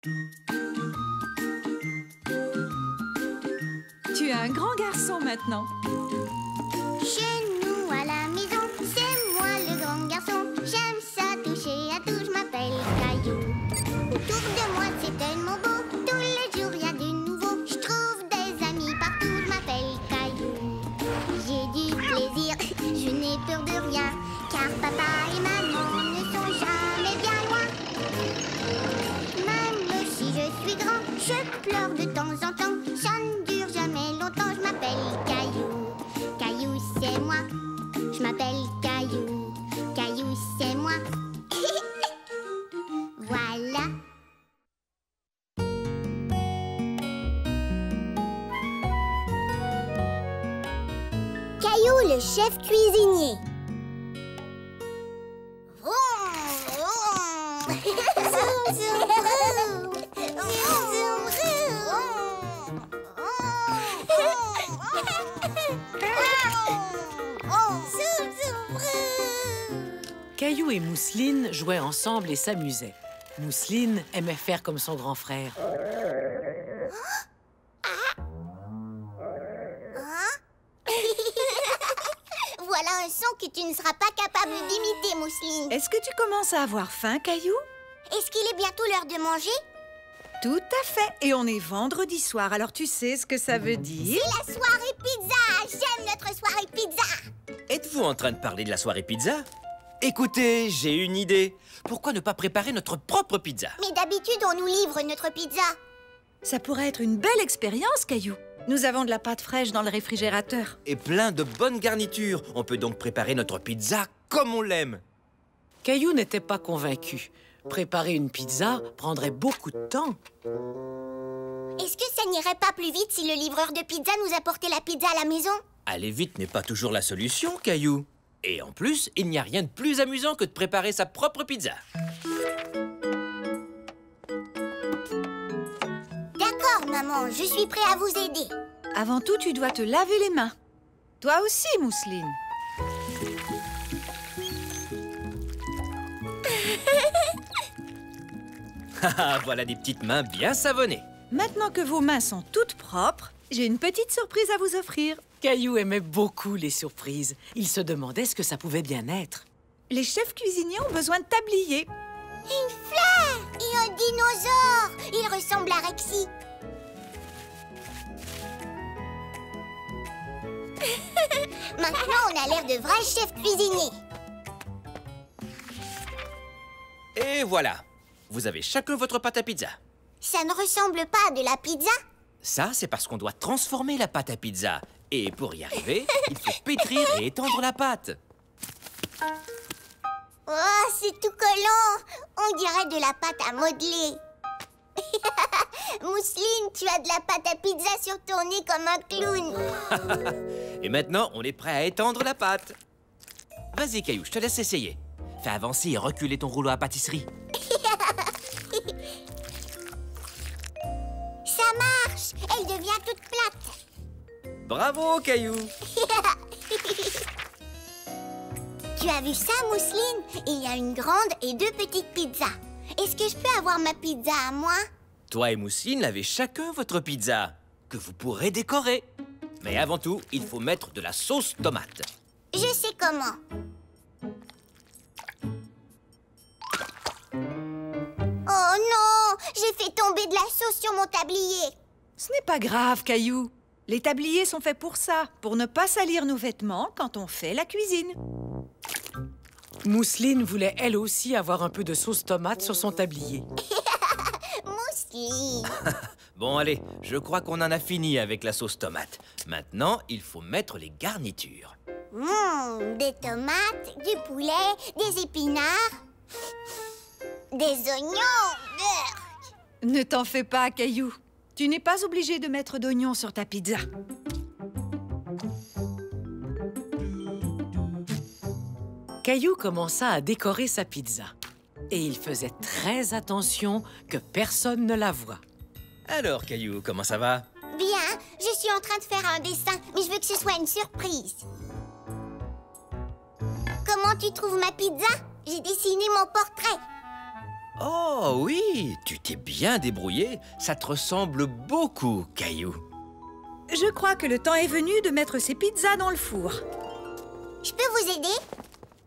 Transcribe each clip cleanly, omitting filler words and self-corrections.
Tu es un grand garçon maintenant. Chez nous à la maison, c'est moi le grand garçon. J'aime ça toucher à tout, je m'appelle Caillou. Autour de moi c'est tellement beau, tous les jours il y a du nouveau. Je trouve des amis partout, je m'appelle Caillou. J'ai du plaisir, je n'ai peur de rien, car papa et maman ne sont jamais bien loin. Même si je suis grand, je pleure de temps en temps. Ça ne dure jamais longtemps, je m'appelle Caillou. Caillou, c'est moi. Je m'appelle Caillou. Caillou, c'est moi. Voilà. Caillou, le chef cuisinier. Caillou et Mousseline jouaient ensemble et s'amusaient. Mousseline aimait faire comme son grand frère. Voilà un son que tu ne seras pas capable d'imiter, Mousseline. Est-ce que tu commences à avoir faim, Caillou? Est-ce qu'il est bientôt l'heure de manger? Tout à fait. Et on est vendredi soir, alors tu sais ce que ça veut dire? C'est la soirée pizza! J'aime notre soirée pizza! Êtes-vous en train de parler de la soirée pizza? Écoutez, j'ai une idée. Pourquoi ne pas préparer notre propre pizza? Mais d'habitude, on nous livre notre pizza. Ça pourrait être une belle expérience, Caillou. Nous avons de la pâte fraîche dans le réfrigérateur. Et plein de bonnes garnitures. On peut donc préparer notre pizza comme on l'aime. Caillou n'était pas convaincu. Préparer une pizza prendrait beaucoup de temps. Est-ce que ça n'irait pas plus vite si le livreur de pizza nous apportait la pizza à la maison? Aller vite n'est pas toujours la solution, Caillou. Et en plus, il n'y a rien de plus amusant que de préparer sa propre pizza. D'accord, maman, je suis prêt à vous aider. Avant tout, tu dois te laver les mains. Toi aussi, Mousseline. Voilà des petites mains bien savonnées. Maintenant que vos mains sont toutes propres, j'ai une petite surprise à vous offrir. Caillou aimait beaucoup les surprises. Il se demandait ce que ça pouvait bien être. Les chefs cuisiniers ont besoin de tabliers. Une fleur et un dinosaure. Il ressemble à Rexy. Maintenant, on a l'air de vrais chefs cuisiniers. Et voilà. Vous avez chacun votre pâte à pizza. Ça ne ressemble pas à de la pizza? Ça, c'est parce qu'on doit transformer la pâte à pizza. Et pour y arriver, il faut pétrir et étendre la pâte. Oh, c'est tout collant. On dirait de la pâte à modeler. Mousseline, tu as de la pâte à pizza sur ton nez comme un clown. Et maintenant, on est prêt à étendre la pâte. Vas-y, Caillou, je te laisse essayer. Fais avancer et reculer ton rouleau à pâtisserie. Ça marche. Elle devient toute plate. Bravo, Caillou. Tu as vu ça, Mousseline? Il y a une grande et deux petites pizzas. Est-ce que je peux avoir ma pizza à moi? Toi et Mousseline avez chacun votre pizza, que vous pourrez décorer. Mais avant tout, il faut mettre de la sauce tomate. Je sais comment. Oh non! J'ai fait tomber de la sauce sur mon tablier. Ce n'est pas grave, Caillou. Les tabliers sont faits pour ça, pour ne pas salir nos vêtements quand on fait la cuisine. Mousseline voulait elle aussi avoir un peu de sauce tomate sur son tablier. Mousseline. Bon, allez, je crois qu'on en a fini avec la sauce tomate. Maintenant, il faut mettre les garnitures. Des tomates, du poulet, des épinards, des oignons. Ne t'en fais pas, Caillou. Tu n'es pas obligé de mettre d'oignons sur ta pizza. Caillou commença à décorer sa pizza. Et il faisait très attention que personne ne la voie. Alors, Caillou, comment ça va? Bien, je suis en train de faire un dessin, mais je veux que ce soit une surprise. Comment tu trouves ma pizza? J'ai dessiné mon portrait. Oh oui, tu t'es bien débrouillé. Ça te ressemble beaucoup, Caillou. Je crois que le temps est venu de mettre ces pizzas dans le four. Je peux vous aider?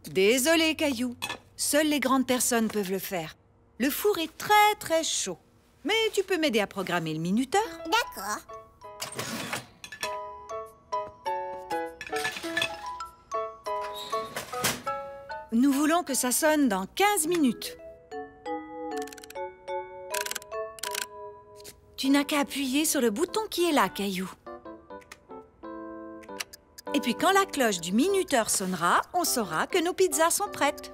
Désolé, Caillou. Seules les grandes personnes peuvent le faire. Le four est très, très chaud. Mais tu peux m'aider à programmer le minuteur? D'accord. Nous voulons que ça sonne dans 15 minutes. Tu n'as qu'à appuyer sur le bouton qui est là, Caillou. Et puis quand la cloche du minuteur sonnera, on saura que nos pizzas sont prêtes.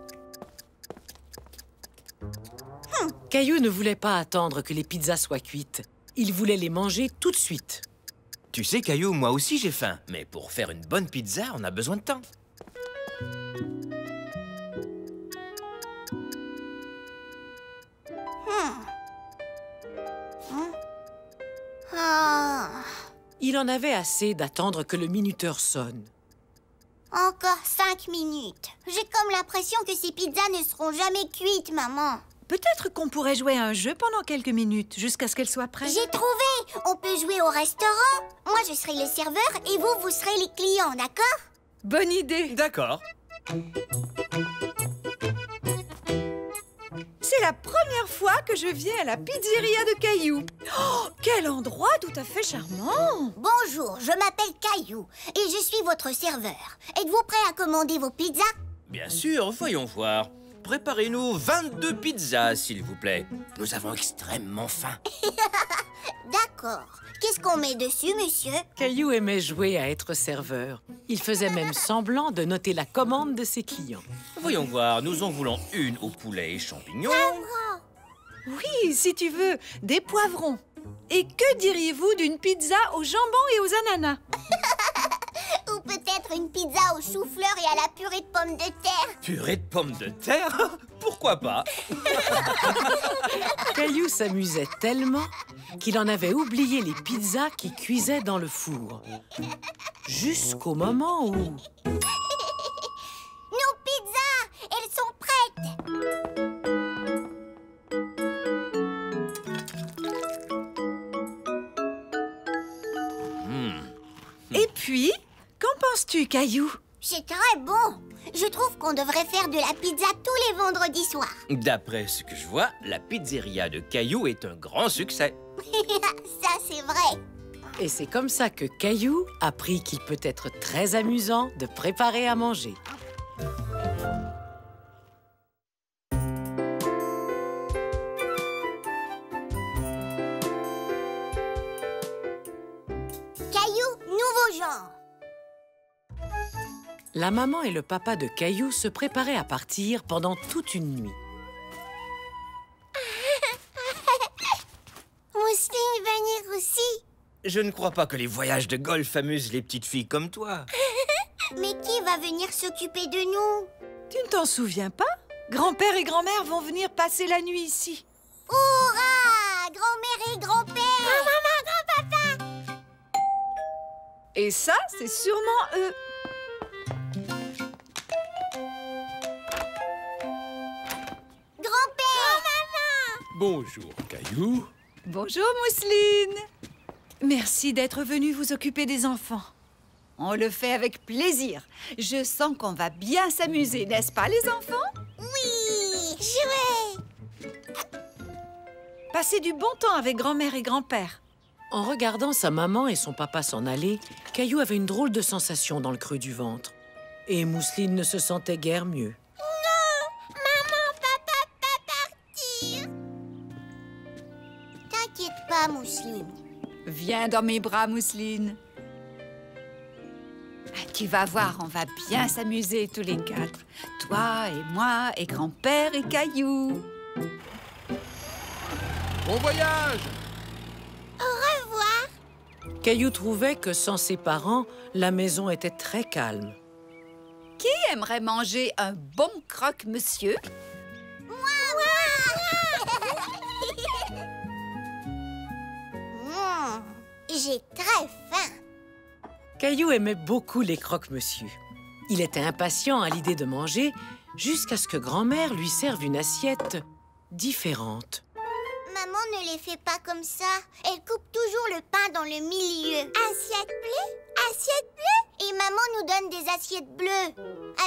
Caillou ne voulait pas attendre que les pizzas soient cuites. Il voulait les manger tout de suite. Tu sais, Caillou, moi aussi j'ai faim. Mais pour faire une bonne pizza, on a besoin de temps. Ah, Il en avait assez d'attendre que le minuteur sonne. encore 5 minutes. J'ai comme l'impression que ces pizzas ne seront jamais cuites, maman. Peut-être qu'on pourrait jouer à un jeu pendant quelques minutes, jusqu'à ce qu'elles soient prêtes. J'ai trouvé! On peut jouer au restaurant. Moi, je serai le serveur et vous, vous serez les clients, d'accord? Bonne idée! D'accord. C'est la première fois que je viens à la pizzeria de Caillou. Oh, quel endroit tout à fait charmant! Bonjour, je m'appelle Caillou et je suis votre serveur. Êtes-vous prêt à commander vos pizzas? Bien sûr, voyons voir. Préparez-nous 22 pizzas, s'il vous plaît. Nous avons extrêmement faim. D'accord. Qu'est-ce qu'on met dessus, monsieur? Caillou aimait jouer à être serveur. Il faisait même semblant de noter la commande de ses clients. Voyons voir, nous en voulons une au poulet et champignons. Oui, si tu veux, des poivrons. Et que diriez-vous d'une pizza au jambon et aux ananas? Ou peut-être une pizza au chou-fleur et à la purée de pommes de terre? Purée de pommes de terre? Pourquoi pas? Caillou s'amusait tellement qu'il en avait oublié les pizzas qui cuisaient dans le four. Jusqu'au moment où... Nos pizzas! Elles sont prêtes! Et puis, qu'en penses-tu, Caillou? C'est très bon! Je trouve qu'on devrait faire de la pizza tous les vendredis soirs. D'après ce que je vois, la pizzeria de Caillou est un grand succès. Ça, c'est vrai. Et c'est comme ça que Caillou apprit qu'il peut être très amusant de préparer à manger. Caillou, nouveau genre. La maman et le papa de Caillou se préparaient à partir pendant toute une nuit. Mousseline venir aussi. Je ne crois pas que les voyages de golf amusent les petites filles comme toi. Mais qui va venir s'occuper de nous? Tu ne t'en souviens pas? Grand-père et grand-mère vont venir passer la nuit ici. Hurrah! Grand-mère et grand-père! Grand-maman, grand-papa! Et ça, c'est sûrement eux. Grand-père! Grand-maman! Bonjour, Caillou. Bonjour, Mousseline. Merci d'être venue vous occuper des enfants. On le fait avec plaisir. Je sens qu'on va bien s'amuser, n'est-ce pas, les enfants? Oui! Jouer! Passez du bon temps avec grand-mère et grand-père. En regardant sa maman et son papa s'en aller, Caillou avait une drôle de sensation dans le creux du ventre. Et Mousseline ne se sentait guère mieux. Maman, papa, pas partir! T'inquiète pas, Mousseline. Viens dans mes bras, Mousseline. Tu vas voir, on va bien s'amuser tous les quatre. Toi et moi et grand-père et Caillou. Bon voyage! Au revoir! Caillou trouvait que sans ses parents, la maison était très calme. Qui aimerait manger un bon croque-monsieur? J'ai très faim. Caillou aimait beaucoup les croque-monsieur. Il était impatient à l'idée de manger jusqu'à ce que grand-mère lui serve une assiette différentes. Maman ne les fait pas comme ça. Elle coupe toujours le pain dans le milieu. Assiette bleue? Assiette bleue? Et maman nous donne des assiettes bleues.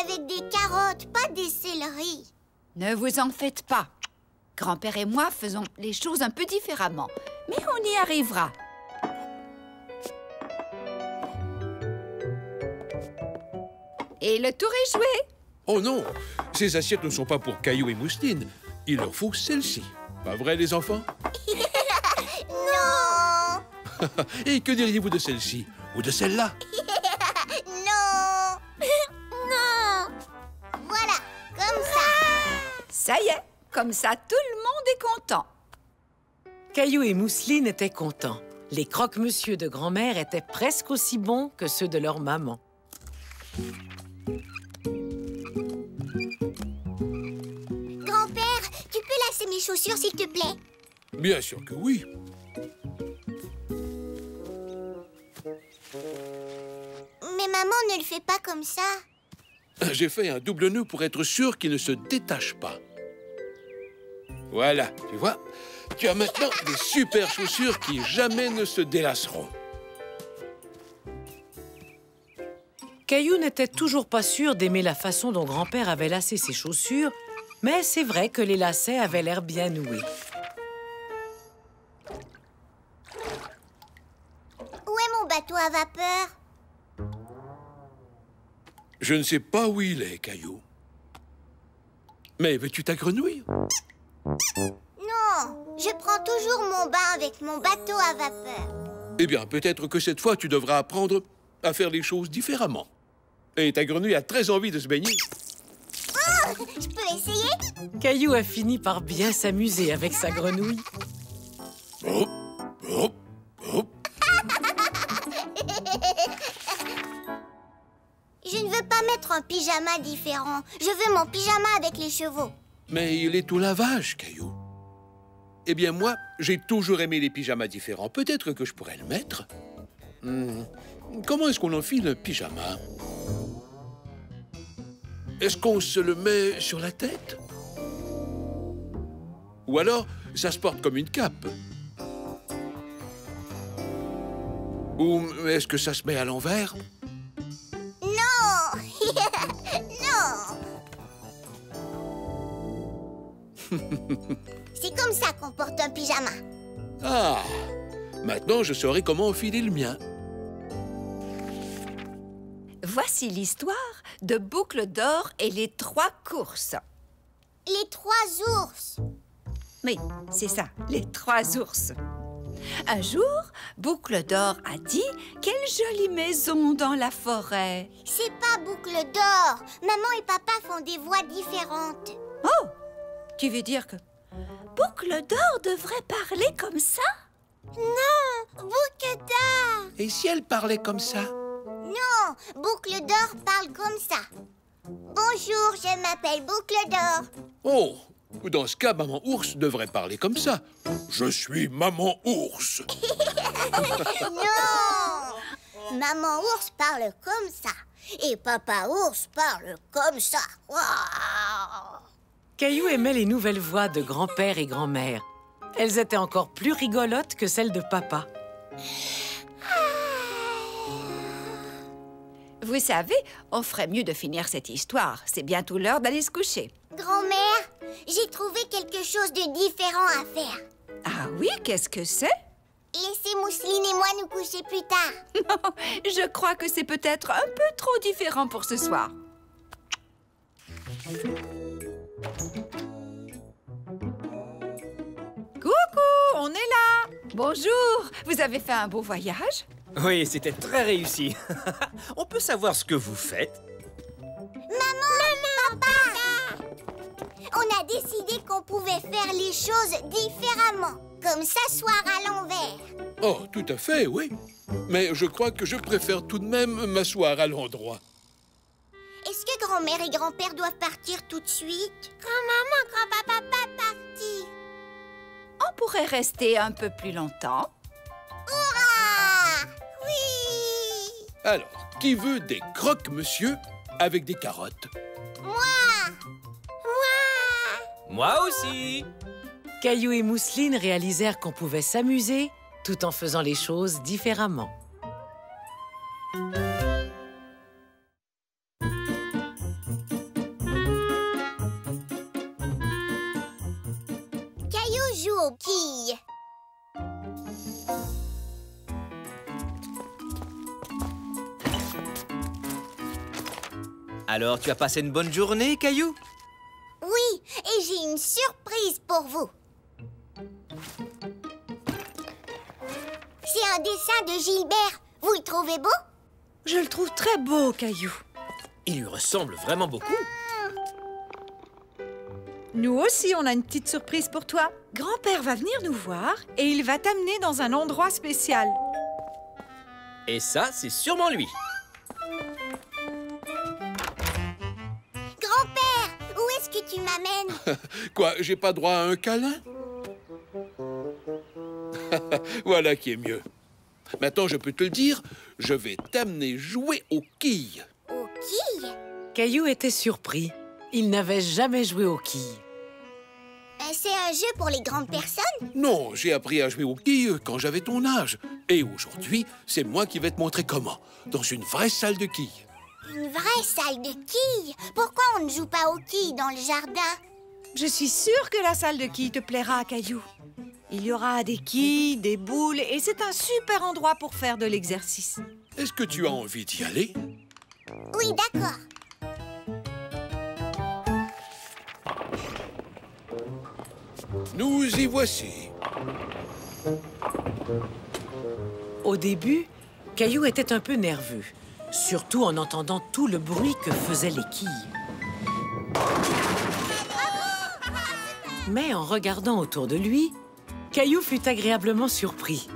Avec des carottes, pas des céleris. Ne vous en faites pas. Grand-père et moi faisons les choses un peu différemment. Mais on y arrivera. Et le tour est joué. Oh non, ces assiettes ne sont pas pour Caillou et Mousseline. Il leur faut celle-ci. Pas vrai, les enfants? Non! Et que diriez-vous de celle-ci? Ou de celle-là? Non! Non! Voilà, comme ça. Ça y est, comme ça, tout le monde est content. Caillou et Mousseline étaient contents. Les croque-monsieur de grand-mère étaient presque aussi bons que ceux de leur maman. Grand-père, tu peux lasser mes chaussures, s'il te plaît? Bien sûr que oui. Mais maman ne le fait pas comme ça. J'ai fait un double nœud pour être sûr qu'il ne se détache pas. Voilà, tu vois? Tu as maintenant des super chaussures qui jamais ne se délasseront. Caillou n'était toujours pas sûr d'aimer la façon dont grand-père avait lacé ses chaussures, mais c'est vrai que les lacets avaient l'air bien noués. Où est mon bateau à vapeur? Je ne sais pas où il est, Caillou. Mais veux-tu ta grenouille? Non, je prends toujours mon bain avec mon bateau à vapeur. Eh bien, peut-être que cette fois, tu devras apprendre à faire les choses différemment. Et ta grenouille a très envie de se baigner. Oh, je peux essayer? Caillou a fini par bien s'amuser avec sa grenouille. Hop, hop, hop. Je ne veux pas mettre un pyjama différent. Je veux mon pyjama avec les chevaux. Mais il est au lavage, Caillou. Eh bien, moi, j'ai toujours aimé les pyjamas différents. Peut-être que je pourrais le mettre. Comment est-ce qu'on enfile un pyjama? Est-ce qu'on se le met sur la tête? Ou alors, ça se porte comme une cape? Ou est-ce que ça se met à l'envers? Non! Non! C'est comme ça qu'on porte un pyjama. Ah! Maintenant, je saurai comment enfiler le mien. Voici l'histoire de Boucle d'Or et les 3 courses. Les 3 ours. Oui, c'est ça, les 3 ours. Un jour, Boucle d'Or a dit « Quelle jolie maison dans la forêt !» C'est pas Boucle d'Or. Maman et papa font des voix différentes. Oh! Tu veux dire que Boucle d'Or devrait parler comme ça? Non, Boucle d'Or. Et si elle parlait comme ça? Non, Boucle d'Or parle comme ça. Bonjour, je m'appelle Boucle d'Or. Oh! Dans ce cas, Maman Ours devrait parler comme ça. Je suis Maman Ours. Non! Maman Ours parle comme ça. Et Papa Ours parle comme ça. Waouh! Caillou aimait les nouvelles voix de grand-père et grand-mère. Elles étaient encore plus rigolotes que celles de papa. Vous savez, on ferait mieux de finir cette histoire. C'est bientôt l'heure d'aller se coucher. Grand-mère, j'ai trouvé quelque chose de différent à faire. Ah oui, qu'est-ce que c'est? Laissez Mousseline et moi nous coucher plus tard. Je crois que c'est peut-être un peu trop différent pour ce soir. Coucou, on est là. Bonjour, vous avez fait un beau voyage? Oui, c'était très réussi. On peut savoir ce que vous faites? Maman, papa, on a décidé qu'on pouvait faire les choses différemment, comme s'asseoir à l'envers. Oh, tout à fait, oui. Mais je crois que je préfère tout de même m'asseoir à l'endroit. Est-ce que grand-mère et grand-père doivent partir tout de suite? Grand-maman, grand-papa, pas partir. On pourrait rester un peu plus longtemps. Hurrah! Oui! Alors, qui veut des croque-monsieur avec des carottes? Moi! Moi aussi. Caillou et Mousseline réalisèrent qu'on pouvait s'amuser tout en faisant les choses différemment. Caillou joue aux quilles. Alors, tu as passé une bonne journée, Caillou? Oui, et j'ai une surprise pour vous. C'est un dessin de Gilbert. Vous le trouvez beau? Je le trouve très beau, Caillou. Il lui ressemble vraiment beaucoup. Nous aussi, on a une petite surprise pour toi. Grand-père va venir nous voir et il va t'amener dans un endroit spécial. Et ça, c'est sûrement lui. Grand-père, où est-ce que tu m'amènes? Quoi, j'ai pas droit à un câlin? Voilà qui est mieux. Maintenant, je peux te le dire, je vais t'amener jouer aux quilles. Aux quilles? Caillou était surpris. Il n'avait jamais joué aux quilles. C'est un jeu pour les grandes personnes? Non, j'ai appris à jouer aux quilles quand j'avais ton âge. Et aujourd'hui, c'est moi qui vais te montrer comment. Dans une vraie salle de quilles. Une vraie salle de quilles? Pourquoi on ne joue pas aux quilles dans le jardin? Je suis sûre que la salle de quilles te plaira, Caillou. Il y aura des quilles, des boules et c'est un super endroit pour faire de l'exercice. Est-ce que tu as envie d'y aller? Oui, d'accord. Nous y voici. Au début, Caillou était un peu nerveux, surtout en entendant tout le bruit que faisaient les quilles. Mais en regardant autour de lui, Caillou fut agréablement surpris.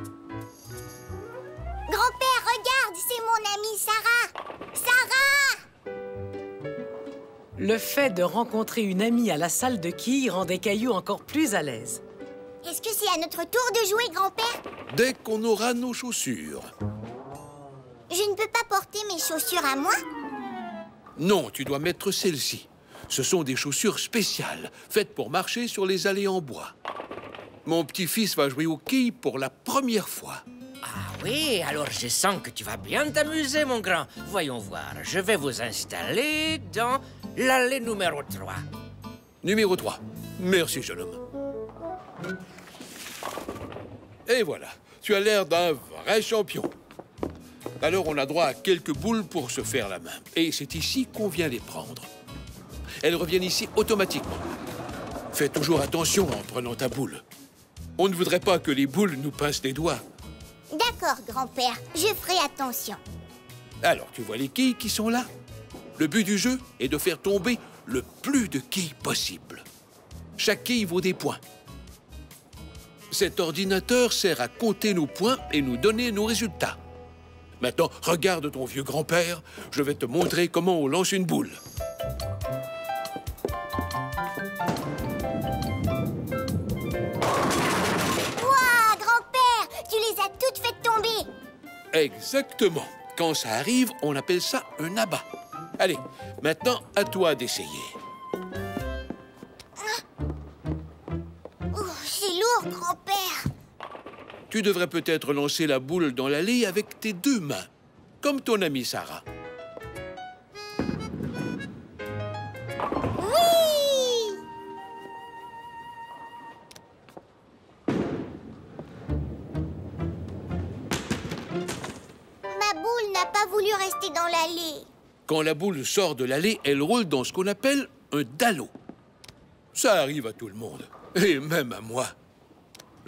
Grand-père, regarde, c'est mon amie Sarah. Sarah! Le fait de rencontrer une amie à la salle de quilles rendait Caillou encore plus à l'aise. Est-ce que c'est à notre tour de jouer, grand-père? Dès qu'on aura nos chaussures. Je ne peux pas porter mes chaussures à moi? Non, tu dois mettre celles-ci. Ce sont des chaussures spéciales, faites pour marcher sur les allées en bois. Mon petit-fils va jouer aux quilles pour la première fois. Ah oui, alors je sens que tu vas bien t'amuser, mon grand. Voyons voir, je vais vous installer dans l'allée numéro 3. Numéro 3. Merci, jeune homme. Et voilà, tu as l'air d'un vrai champion. Alors, on a droit à quelques boules pour se faire la main. Et c'est ici qu'on vient les prendre. Elles reviennent ici automatiquement. Fais toujours attention en prenant ta boule. On ne voudrait pas que les boules nous pincent les doigts. D'accord, grand-père, je ferai attention. Alors, tu vois les quilles qui sont là? Le but du jeu est de faire tomber le plus de quilles possible. Chaque quille vaut des points. Cet ordinateur sert à compter nos points et nous donner nos résultats. Maintenant, regarde ton vieux grand-père. Je vais te montrer comment on lance une boule. Ouah, grand-père, tu les as toutes faites tomber. Exactement. Quand ça arrive, on appelle ça un abat. Allez, maintenant, à toi d'essayer. C'est lourd, grand-père. Tu devrais peut-être lancer la boule dans l'allée avec tes deux mains, comme ton amie Sarah. Oui! Ma boule n'a pas voulu rester dans l'allée. Quand la boule sort de l'allée, elle roule dans ce qu'on appelle un dallo. Ça arrive à tout le monde, et même à moi.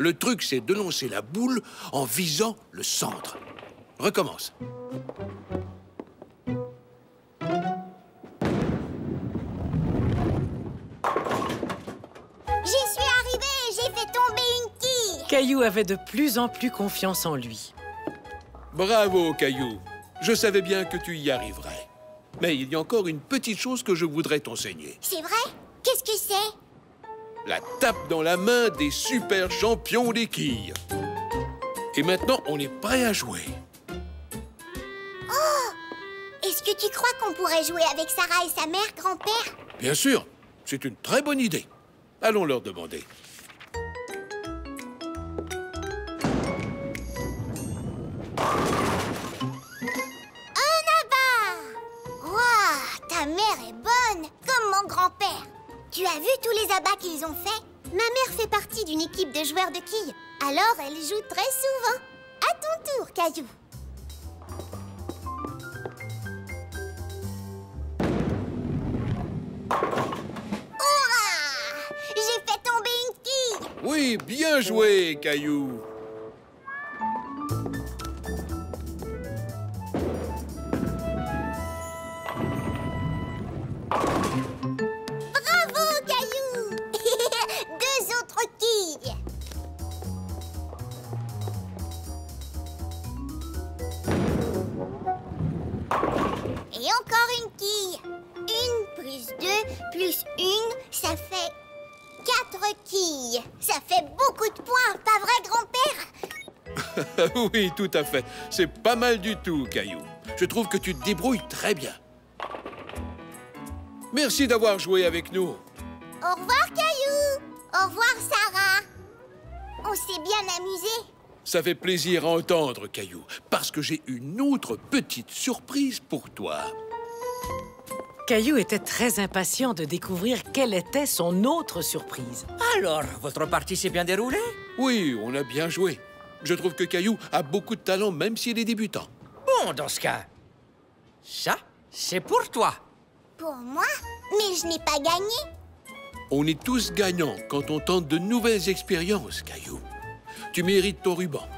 Le truc, c'est de lancer la boule en visant le centre. Recommence. J'y suis arrivée et j'ai fait tomber une quille. Caillou avait de plus en plus confiance en lui. Bravo, Caillou. Je savais bien que tu y arriverais. Mais il y a encore une petite chose que je voudrais t'enseigner. C'est vrai? Qu'est-ce que c'est? La tape dans la main des super champions des quilles. Et maintenant, on est prêt à jouer. Est-ce que tu crois qu'on pourrait jouer avec Sarah et sa mère, grand-père? Bien sûr, c'est une très bonne idée. Allons leur demander. Waouh, ta mère est bonne, comme mon grand-père. Tu as vu tous les abats qu'ils ont faits? Ma mère fait partie d'une équipe de joueurs de quilles, alors elle joue très souvent. À ton tour, Caillou. Hurrah! J'ai fait tomber une quille. Oui, bien joué, Caillou. Bravo, Caillou. Deux autres quilles. Et encore une quille. 1 plus 2 plus 1, ça fait 4 quilles. Ça fait beaucoup de points, pas vrai, grand-père? Oui, tout à fait. C'est pas mal du tout, Caillou. Je trouve que tu te débrouilles très bien. Merci d'avoir joué avec nous. Au revoir, Caillou. Au revoir, Sarah. On s'est bien amusé. Ça fait plaisir à entendre, Caillou, parce que j'ai une autre petite surprise pour toi. Caillou était très impatient de découvrir quelle était son autre surprise. Alors, votre partie s'est bien déroulée? Oui, on a bien joué. Je trouve que Caillou a beaucoup de talent, même s'il est débutant. Bon, dans ce cas, ça, c'est pour toi. Pour moi? Mais je n'ai pas gagné. On est tous gagnants quand on tente de nouvelles expériences, Caillou. Tu mérites ton ruban.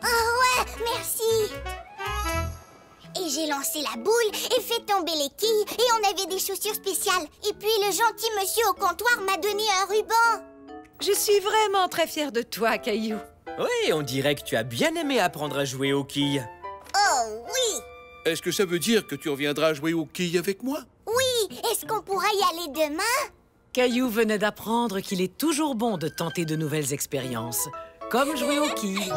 Oh ouais, merci. Et j'ai lancé la boule et fait tomber les quilles et on avait des chaussures spéciales. Et puis le gentil monsieur au comptoir m'a donné un ruban. Je suis vraiment très fière de toi, Caillou. Oui, on dirait que tu as bien aimé apprendre à jouer aux quilles. Oh oui. Est-ce que ça veut dire que tu reviendras jouer aux quilles avec moi? Oui, est-ce qu'on pourra y aller demain? Caillou venait d'apprendre qu'il est toujours bon de tenter de nouvelles expériences, comme jouer aux quilles.